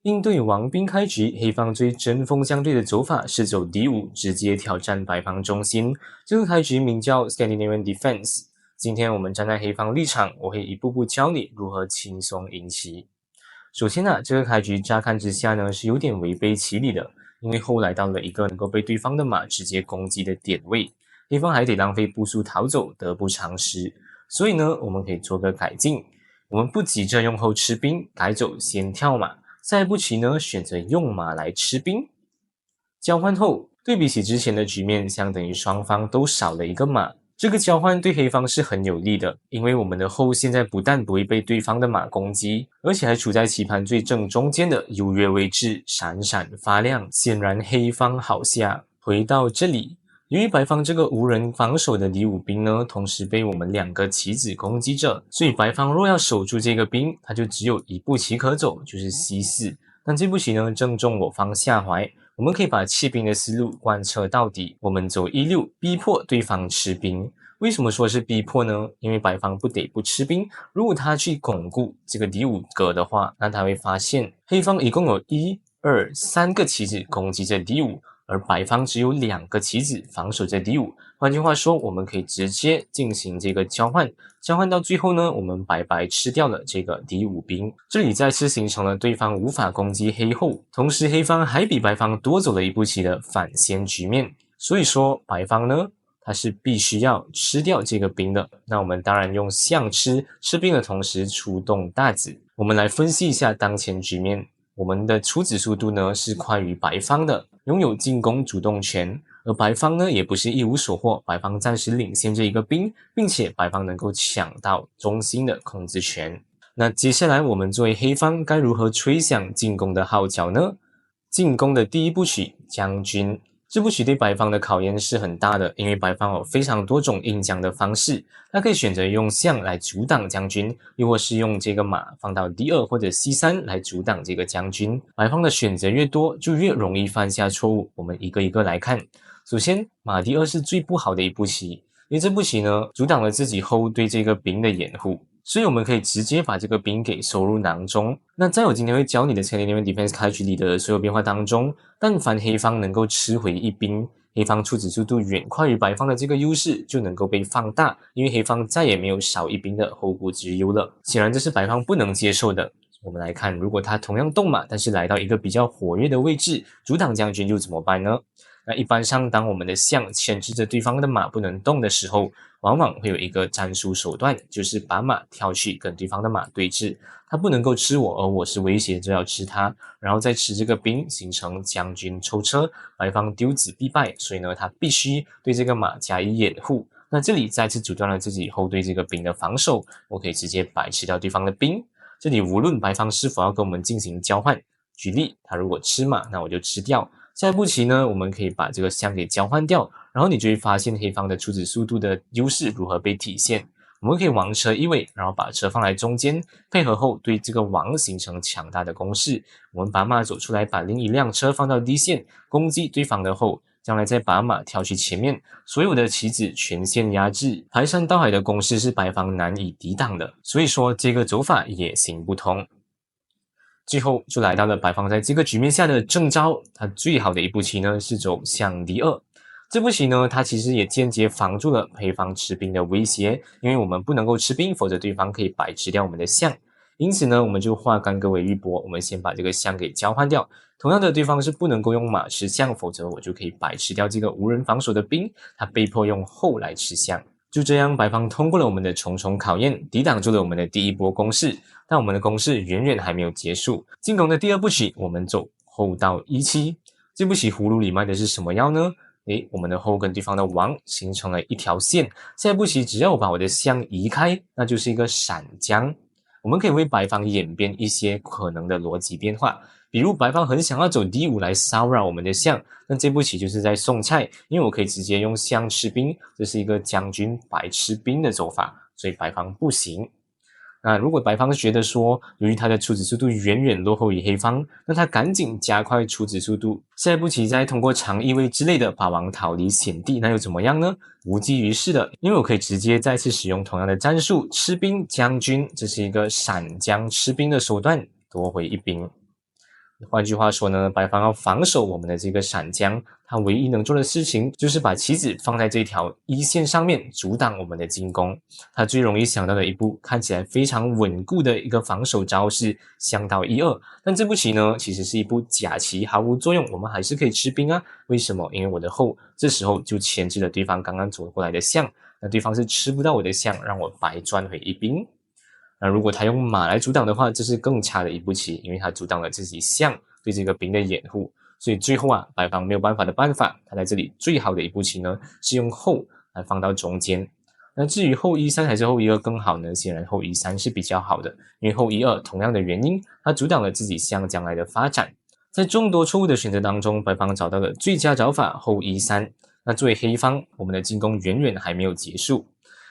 应对王兵开局，黑方最针锋相对的走法是走 D5，直接挑战白方中心。这个开局名叫 Scandinavian Defense。今天我们站在黑方立场，我会一步步教你如何轻松赢棋。首先这个开局乍看之下呢是有点违背其理的，因为后来到了一个能够被对方的马直接攻击的点位，黑方还得浪费步数逃走，得不偿失。所以呢，我们可以做个改进，我们不急着用后吃兵，改走先跳马。下一步棋呢，选择用马来吃兵。交换后，对比起之前的局面，相等于双方都少了一个马。这个交换对黑方是很有利的，因为我们的后现在不但不会被对方的马攻击，而且还处在棋盘最正中间的优越位置，闪闪发亮。显然黑方好下。回到这里，由于白方这个无人防守的D5兵呢，同时被我们2个棋子攻击着，所以白方若要守住这个兵，他就只有一步棋可走，就是 C4。但这步棋呢，正中我方下怀，我们可以把弃兵的思路贯彻到底。我们走E6，逼迫对方吃兵。为什么说是逼迫呢？因为白方不得不吃兵，如果他去巩固这个D5格的话，那他会发现黑方一共有1、2、3个棋子攻击着 D5。而白方只有2个棋子防守着 D5，换句话说，我们可以直接进行这个交换，交换到最后呢，我们白白吃掉了这个 D5兵，这里再次形成了对方无法攻击黑后，同时黑方还比白方多走了一步棋的反先局面，所以说白方呢，它是必须要吃掉这个兵的。那我们当然用象吃兵的同时出动大子，我们来分析一下当前局面。我们的出子速度呢是快于白方的，拥有进攻主动权，而白方呢也不是一无所获，白方暂时领先这一个兵，并且白方能够抢到中心的控制权。那接下来我们作为黑方该如何吹响进攻的号角呢？进攻的第一步曲将军，这步棋对白方的考验是很大的，因为白方有非常多种应将的方式，他可以选择用象来阻挡将军，又或是用这个马放到 D2 或者 C3 来阻挡这个将军。白方的选择越多，就越容易犯下错误。我们一个一个来看。首先，马 D2 是最不好的一步棋，因为这步棋呢，阻挡了自己后对这个兵的掩护。所以我们可以直接把这个兵给收入囊中。那在我今天会教你的 Scandinavian Defense 开局里的所有变化当中，但凡黑方能够吃回一兵，黑方出子速度远快于白方的这个优势就能够被放大，因为黑方再也没有少一兵的后顾之忧了。显然这是白方不能接受的。我们来看，如果他同样动马，但是来到一个比较活跃的位置，阻挡将军又怎么办呢？那一般上，当我们的象牵制着对方的马不能动的时候，往往会有一个战术手段，就是把马跳去跟对方的马对峙。他不能够吃我，而我是威胁着要吃他，然后再吃这个兵，形成将军抽车，白方丢子必败。所以呢，他必须对这个马加以掩护。那这里再次阻断了自己后对这个兵的防守，我可以直接白吃掉对方的兵。这里无论白方是否要跟我们进行交换，举例，他如果吃马，那我就吃掉。下一步棋呢，我们可以把这个象给交换掉，然后你就会发现黑方的出子速度的优势如何被体现。我们可以王车一位，然后把车放在中间，配合后对这个王形成强大的攻势。我们把马走出来，把另一辆车放到 D 线，攻击对方的后，将来再把马跳去前面，所有的棋子全线压制，排山倒海的攻势是白方难以抵挡的。所以说这个走法也行不通。最后就来到了白方在这个局面下的正招，他最好的一步棋呢是走象 D2。这步棋呢，它其实也间接防住了黑方吃兵的威胁，因为我们不能够吃兵，否则对方可以白吃掉我们的象。因此呢，我们就化干戈为玉帛，我们先把这个象给交换掉。同样的，对方是不能够用马吃象，否则我就可以白吃掉这个无人防守的兵，他被迫用后来吃象。就这样，白方通过了我们的重重考验，抵挡住了我们的第一波攻势。但我们的攻势远远还没有结束。进攻的第二步棋，我们走后到E7。这步棋葫芦里卖的是什么药呢？我们的后跟对方的王形成了一条线。下一步棋，只要我把我的象移开，那就是一个闪将。我们可以为白方演变一些可能的逻辑变化。比如白方很想要走 D5 来骚扰我们的象，那这步棋就是在送菜，因为我可以直接用象吃兵，这是一个将军白吃兵的走法，所以白方不行。那如果白方觉得说，由于他的出子速度远远落后于黑方，那他赶紧加快出子速度，下一步棋再通过长移位之类的把王逃离险地，那又怎么样呢？无济于事的，因为我可以直接再次使用同样的战术，吃兵将军，这是一个闪将吃兵的手段，夺回一兵。换句话说呢，白方要防守我们的这个闪将，他唯一能做的事情就是把棋子放在这条一线上面，阻挡我们的进攻。他最容易想到的一步，看起来非常稳固的一个防守招式香刀1-2，但这步棋呢，其实是一步假棋，毫无作用，我们还是可以吃兵啊。为什么？因为我的后这时候就牵制了对方刚刚走过来的象，那对方是吃不到我的象，让我白赚回一兵。那如果他用马来阻挡的话，这是更差的一步棋，因为他阻挡了自己象对这个兵的掩护，所以最后啊，白方没有办法的办法，他在这里最好的一步棋呢，是用后来放到中间。那至于后1-3还是后1-2更好呢？显然后1-3是比较好的，因为后1-2同样的原因，它阻挡了自己象将来的发展。在众多错误的选择当中，白方找到了最佳找法后1-3。那作为黑方，我们的进攻远远还没有结束。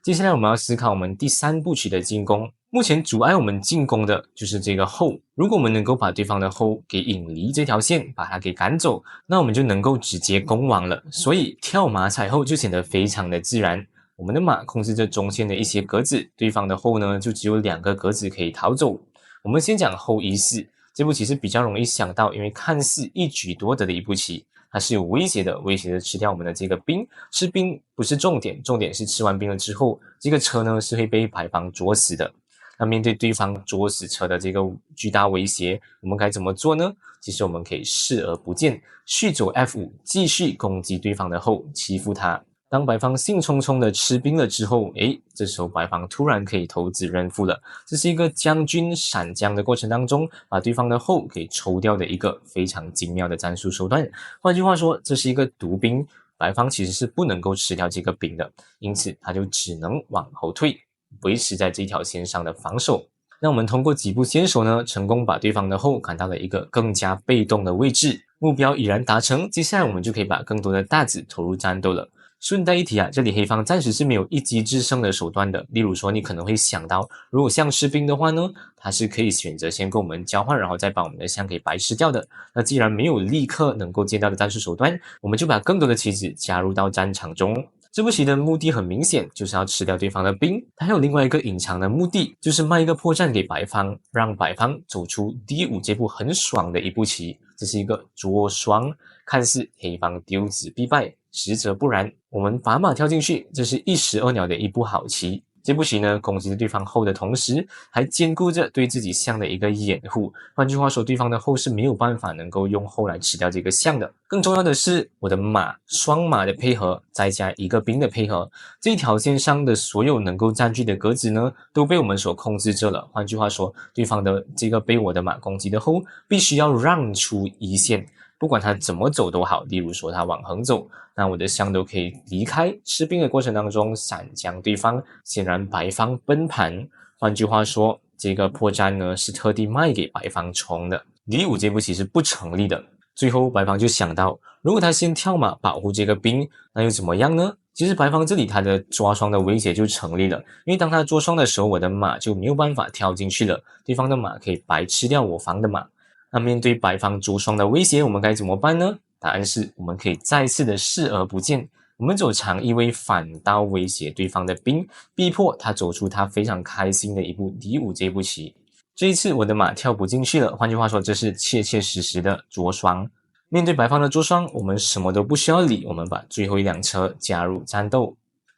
接下来我们要思考我们第3步棋的进攻。目前阻碍我们进攻的就是这个后，如果我们能够把对方的后给引离这条线，把它给赶走，那我们就能够直接攻王了。所以跳马踩后就显得非常的自然。我们的马控制着中线的一些格子，对方的后呢就只有2个格子可以逃走。我们先讲后1-4，这步棋是比较容易想到，因为看似一举多得的一步棋。它是有威胁的，威胁的吃掉我们的这个兵。吃兵不是重点，重点是吃完兵了之后，这个车呢是会被白方捉死的。那面对对方捉死车的这个巨大威胁，我们该怎么做呢？其实我们可以视而不见，续走 F5，继续攻击对方的后，欺负他。当白方兴冲冲的吃兵了之后，这时候白方突然可以投子认负了。这是一个将军闪将的过程当中，把对方的后给抽掉的一个非常精妙的战术手段。换句话说，这是一个毒兵，白方其实是不能够吃掉这个兵的，因此他就只能往后退，维持在这条线上的防守。那我们通过几步先手呢，成功把对方的后赶到了一个更加被动的位置，目标已然达成。接下来我们就可以把更多的大子投入战斗了。顺带一提啊，这里黑方暂时是没有一击制胜的手段的。例如说，你可能会想到，如果象吃兵的话呢，它是可以选择先跟我们交换，然后再把我们的象给白吃掉的。那既然没有立刻能够见到的战术手段，我们就把更多的棋子加入到战场中。这步棋的目的很明显，就是要吃掉对方的兵。它还有另外一个隐藏的目的，就是卖一个破绽给白方，让白方走出D5这步很爽的一步棋。这是一个捉双，看似黑方丢子必败，实则不然。我们把马跳进去，这是一石二鸟的一步好棋。这步棋呢，攻击着对方后的同时，还兼顾着对自己象的一个掩护。换句话说，对方的后是没有办法能够用后来吃掉这个象的。更重要的是，我的马双马的配合，再加一个兵的配合，这条线上的所有能够占据的格子呢，都被我们所控制着了。换句话说，对方的这个被我的马攻击的后，必须要让出一线。不管他怎么走都好，例如说他往横走，那我的象都可以离开，吃兵的过程当中闪将对方，显然白方崩盘。换句话说，这个破绽呢是特地卖给白方冲的。D5这步棋是不成立的。最后白方就想到，如果他先跳马保护这个兵，那又怎么样呢？其实白方这里他的抓双的威胁就成立了，因为当他捉双的时候，我的马就没有办法跳进去了，对方的马可以白吃掉我方的马。那面对白方捉双的威胁，我们该怎么办呢？答案是我们可以再次的视而不见，我们走长一位，反刀威胁对方的兵，逼迫他走出他非常开心的一步D5这步棋。这一次我的马跳不进去了，换句话说，这是切切实实的捉双。面对白方的捉双，我们什么都不需要理，我们把最后一辆车加入战斗。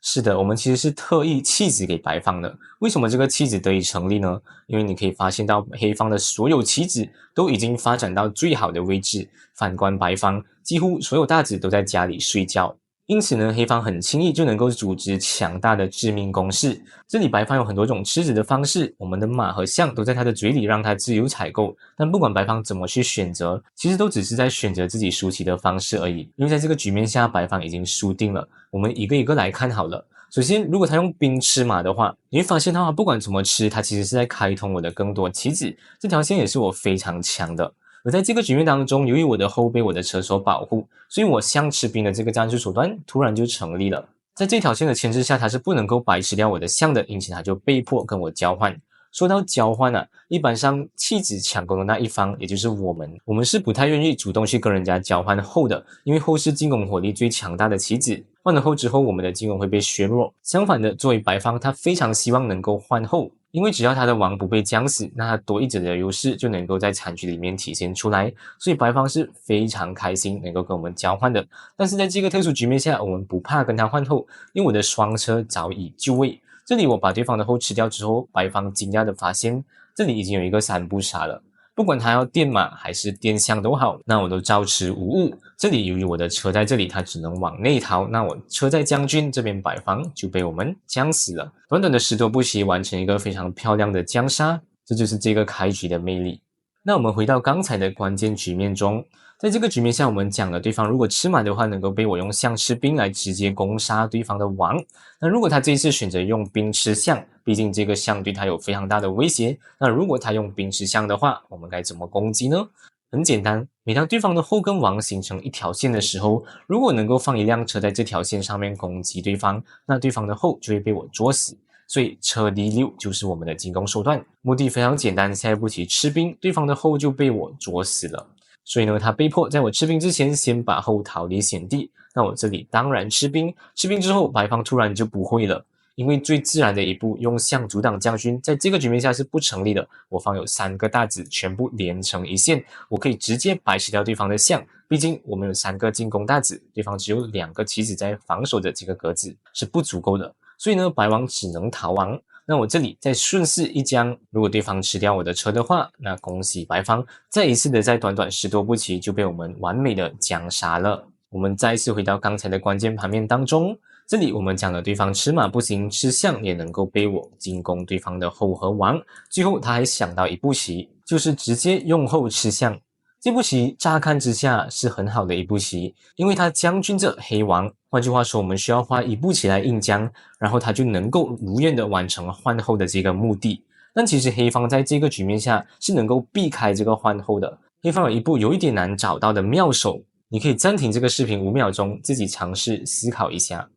是的，我们其实是特意弃子给白方的。为什么这个弃子得以成立呢？因为你可以发现到黑方的所有棋子都已经发展到最好的位置，反观白方几乎所有大子都在家里睡觉。因此呢，黑方很轻易就能够组织强大的致命攻势。这里白方有很多种吃子的方式，我们的马和象都在他的嘴里让他自由采购，但不管白方怎么去选择，其实都只是在选择自己输棋的方式而已。因为在这个局面下，白方已经输定了。我们一个一个来看好了。首先，如果他用兵吃马的话，你会发现他不管怎么吃，他其实是在开通我的更多棋子，这条线也是我非常强的。而在这个局面当中，由于我的后被我的车手保护，所以我象吃兵的这个战术手段突然就成立了。在这条线的牵制下，他是不能够白吃掉我的象的，因此他就被迫跟我交换。说到交换啊，一般上弃子抢攻的那一方，也就是我们是不太愿意主动去跟人家交换后的，因为后是进攻火力最强大的棋子，换了后之后，我们的进攻会被削弱。相反的，作为白方，他非常希望能够换后，因为只要他的王不被将死，那他多一者的优势就能够在残局里面体现出来。所以白方是非常开心能够跟我们交换的。但是在这个特殊局面下，我们不怕跟他换后，因为我的双车早已就位。这里我把对方的后吃掉之后，白方惊讶的发现，这里已经有一个3步杀了。不管他要电马还是电象都好，那我都照吃无误。这里由于我的车在这里，他只能往内逃，那我车在将军这边白方就被我们将死了。短短的10多步棋完成一个非常漂亮的将杀，这就是这个开局的魅力。那我们回到刚才的关键局面中，在这个局面下，我们讲了对方如果吃马的话，能够被我用象吃兵来直接攻杀对方的王。那如果他这一次选择用兵吃象，毕竟这个象对他有非常大的威胁。那如果他用兵吃象的话，我们该怎么攻击呢？很简单，每当对方的后跟王形成一条线的时候，如果能够放一辆车在这条线上面攻击对方，那对方的后就会被我捉死。所以车 D6 就是我们的进攻手段，目的非常简单，下一步棋吃兵，对方的后就被我捉死了。所以呢，他被迫在我吃兵之前先把后逃离险地。那我这里当然吃兵，吃兵之后白方突然就不会了，因为最自然的一步用象阻挡将军，在这个局面下是不成立的。我方有3个大子全部连成一线，我可以直接白吃掉对方的象。毕竟我们有3个进攻大子，对方只有2个棋子在防守的这个格子是不足够的。所以呢，白王只能逃亡。那我这里再顺势一将，如果对方吃掉我的车的话，那恭喜白方再一次的在短短10多步棋就被我们完美的将杀了。我们再一次回到刚才的关键盘面当中，这里我们讲了对方吃马不行，吃象也能够被我进攻对方的后和王。最后他还想到一步棋，就是直接用后吃象。这步棋乍看之下是很好的一步棋，因为他将军着黑王，换句话说，我们需要花一步棋来应将，然后他就能够如愿的完成换后的这个目的。但其实黑方在这个局面下是能够避开这个换后的。黑方有一步有一点难找到的妙手，你可以暂停这个视频5秒钟，自己尝试思考一下。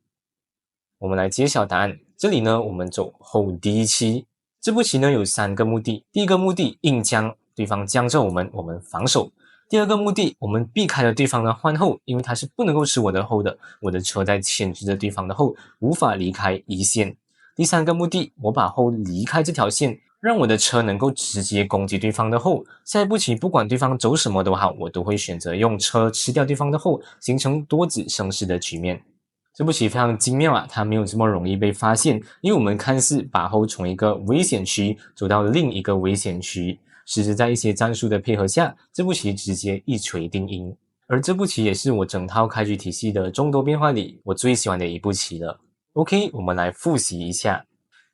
我们来揭晓答案。这里呢，我们走后D7，这步棋呢有3个目的。第一个目的应将，对方将着我们防守。第二个目的，我们避开了对方的换后，因为他是不能够吃我的后的，我的车在牵制着对方的后，无法离开一线。第3个目的，我把后离开这条线，让我的车能够直接攻击对方的后。下一步棋不管对方走什么都好，我都会选择用车吃掉对方的后，形成多子生势的局面。这步棋非常精妙啊，它没有这么容易被发现，因为我们看似把后从一个危险区走到另一个危险区。实质在一些战术的配合下，这步棋直接一锤定音。而这步棋也是我整套开局体系的众多变化里我最喜欢的一步棋了。OK， 我们来复习一下。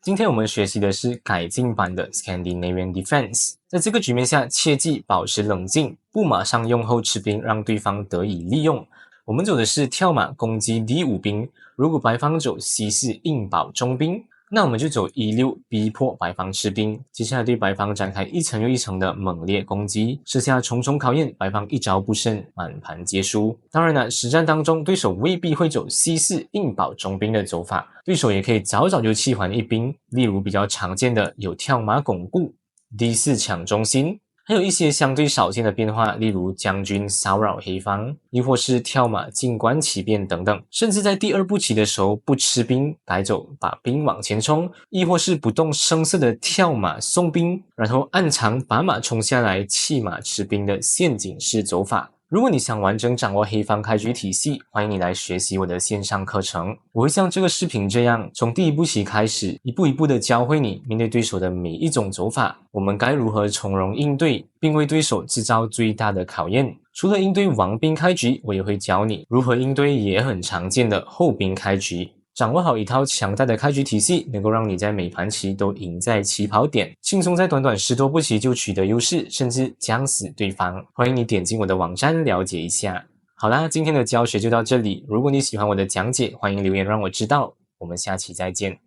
今天我们学习的是改进版的 Scandinavian Defense。在这个局面下，切记保持冷静，不马上用后吃兵，让对方得以利用。我们走的是跳马攻击 D5 兵，如果白方走 C4 硬保中兵，那我们就走E6逼迫白方吃兵，接下来对白方展开一层又一层的猛烈攻击，设下重重考验，白方一招不慎，满盘皆输。当然了，实战当中对手未必会走 C4 硬保中兵的走法，对手也可以早早就弃还一兵，例如比较常见的有跳马巩固、D4 抢中心，还有一些相对少见的变化，例如将军骚扰黑方，亦或是跳马进关起变等等，甚至在第2步棋的时候不吃兵，改走把兵往前冲，亦或是不动声色的跳马送兵，然后暗藏把马冲下来弃马吃兵的陷阱式走法。如果你想完整掌握黑方开局体系，欢迎你来学习我的线上课程。我会像这个视频这样，从第1步棋开始，一步一步的教会你面对对手的每一种走法，我们该如何从容应对，并为对手制造最大的考验。除了应对王兵开局，我也会教你如何应对也很常见的后兵开局。掌握好一套强大的开局体系，能够让你在每盘棋都赢在起跑点，轻松在短短10多步棋就取得优势，甚至将死对方。欢迎你点进我的网站了解一下。好啦，今天的教学就到这里。如果你喜欢我的讲解，欢迎留言让我知道。我们下期再见。